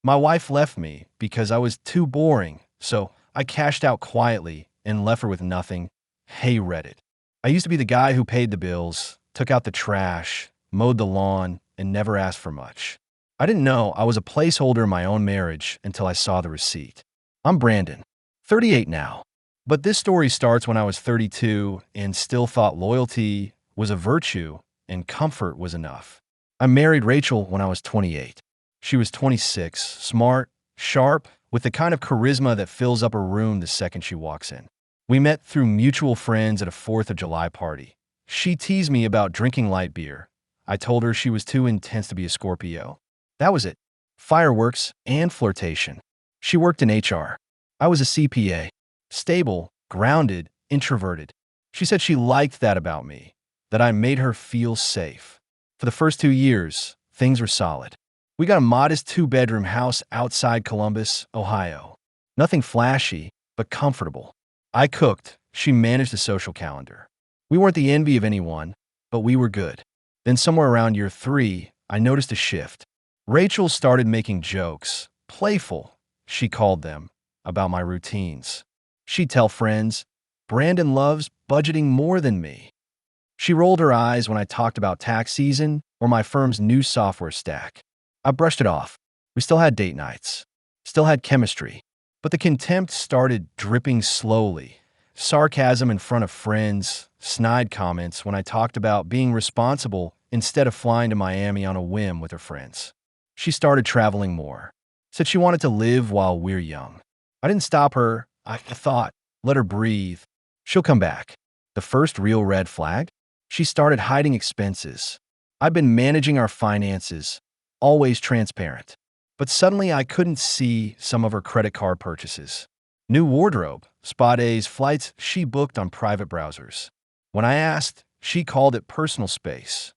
My wife left me because I was too boring, so I cashed out quietly and left her with nothing. Hey, Reddit. I used to be the guy who paid the bills, took out the trash, mowed the lawn, and never asked for much. I didn't know I was a placeholder in my own marriage until I saw the receipt. I'm Brandon, 38 now. But this story starts when I was 32 and still thought loyalty was a virtue and comfort was enough. I married Rachel when I was 28. She was 26, smart, sharp, with the kind of charisma that fills up a room the second she walks in. We met through mutual friends at a 4th of July party. She teased me about drinking light beer. I told her she was too intense to be a Scorpio. That was it. Fireworks and flirtation. She worked in HR. I was a CPA. Stable, grounded, introverted. She said she liked that about me, that I made her feel safe. For the first 2 years, things were solid. We got a modest 2-bedroom house outside Columbus, Ohio. Nothing flashy, but comfortable. I cooked. She managed the social calendar. We weren't the envy of anyone, but we were good. Then somewhere around year 3, I noticed a shift. Rachel started making jokes, playful, she called them, about my routines. She'd tell friends, Brandon loves budgeting more than me. She rolled her eyes when I talked about tax season or my firm's new software stack. I brushed it off. We still had date nights, still had chemistry, but the contempt started dripping slowly. Sarcasm in front of friends, snide comments when I talked about being responsible instead of flying to Miami on a whim with her friends. She started traveling more, said she wanted to live while we're young. I didn't stop her. I thought, let her breathe. She'll come back. The first real red flag? She started hiding expenses. I've been managing our finances, always transparent. But suddenly I couldn't see some of her credit card purchases. New wardrobe, spa days, flights she booked on private browsers. When I asked, she called it personal space.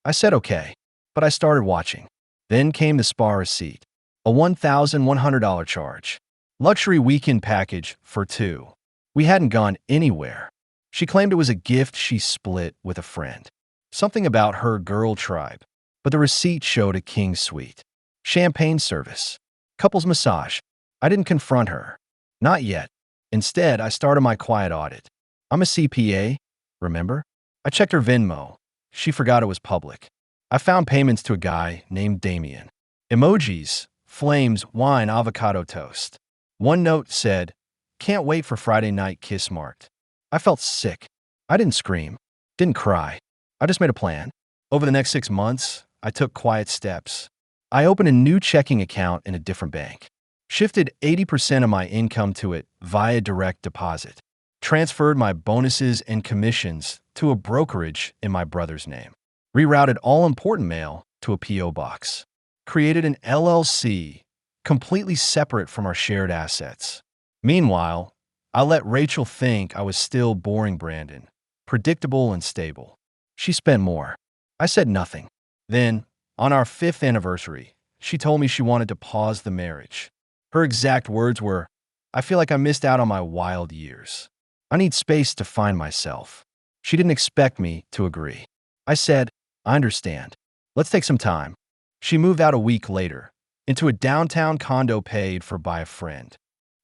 I said okay, but I started watching. Then came the spa receipt, a $1,100 charge. Luxury weekend package for 2. We hadn't gone anywhere. She claimed it was a gift she split with a friend. Something about her girl tribe. But the receipt showed a king suite. Champagne service. Couples massage. I didn't confront her. Not yet. Instead, I started my quiet audit. I'm a CPA, remember? I checked her Venmo. She forgot it was public. I found payments to a guy named Damien. Emojis, flames, wine, avocado toast. One note said, can't wait for Friday night kiss marked. I felt sick. I didn't scream, didn't cry. I just made a plan. Over the next 6 months, I took quiet steps. I opened a new checking account in a different bank. Shifted 80% of my income to it via direct deposit. Transferred my bonuses and commissions to a brokerage in my brother's name. Rerouted all important mail to a P.O. box. Created an LLC completely separate from our shared assets. Meanwhile, I let Rachel think I was still boring Brandon, predictable and stable. She spent more. I said nothing. Then, on our 5th anniversary, she told me she wanted to pause the marriage. Her exact words were, I feel like I missed out on my wild years. I need space to find myself. She didn't expect me to agree. I said, I understand. Let's take some time. She moved out a week later, into a downtown condo paid for by a friend.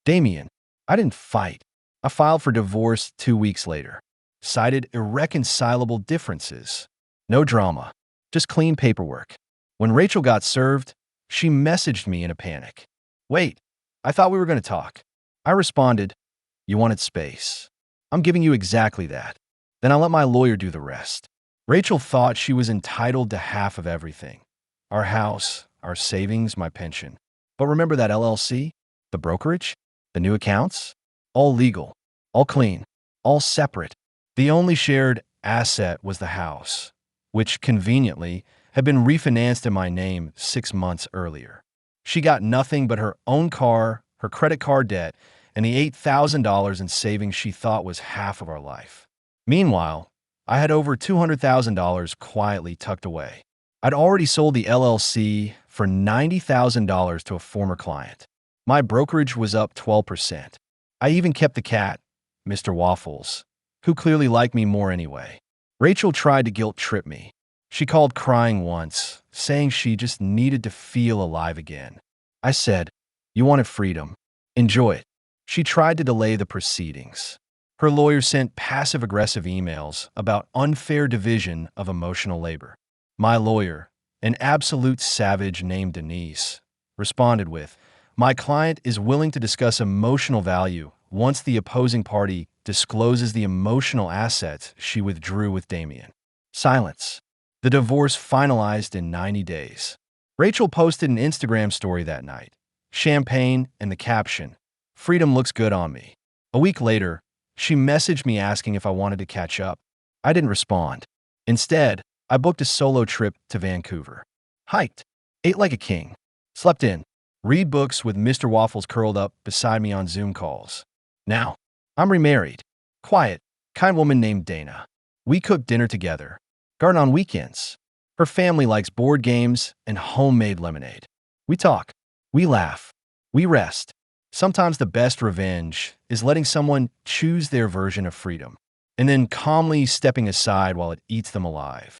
Damien, I didn't fight. I filed for divorce 2 weeks later. Cited irreconcilable differences. No drama, just clean paperwork. When Rachel got served, she messaged me in a panic. Wait, I thought we were going to talk. I responded, you wanted space. I'm giving you exactly that. Then I let my lawyer do the rest. Rachel thought she was entitled to half of everything. Our house, our savings, my pension. But remember that LLC? The brokerage? The new accounts? All legal, all clean, all separate. The only shared asset was the house, which conveniently had been refinanced in my name 6 months earlier. She got nothing but her own car, her credit card debt, and the $8,000 in savings she thought was half of our life. Meanwhile, I had over $200,000 quietly tucked away. I'd already sold the LLC for $90,000 to a former client. My brokerage was up 12%. I even kept the cat, Mr. Waffles, who clearly liked me more anyway. Rachel tried to guilt-trip me. She called crying once, saying she just needed to feel alive again. I said, "You wanted freedom. Enjoy it." She tried to delay the proceedings. Her lawyer sent passive-aggressive emails about unfair division of emotional labor. My lawyer, an absolute savage named Denise, responded with, "My client is willing to discuss emotional value once the opposing party discloses the emotional assets she withdrew with Damien." Silence. The divorce finalized in 90 days. Rachel posted an Instagram story that night. Champagne and the caption, "Freedom looks good on me." A week later, she messaged me asking if I wanted to catch up. I didn't respond. Instead, I booked a solo trip to Vancouver. Hiked, ate like a king, slept in, read books with Mr. Waffles curled up beside me on Zoom calls. Now, I'm remarried. Quiet, kind woman named Dana. We cook dinner together, garden on weekends. Her family likes board games and homemade lemonade. We talk, we laugh, we rest. Sometimes the best revenge is letting someone choose their version of freedom and then calmly stepping aside while it eats them alive.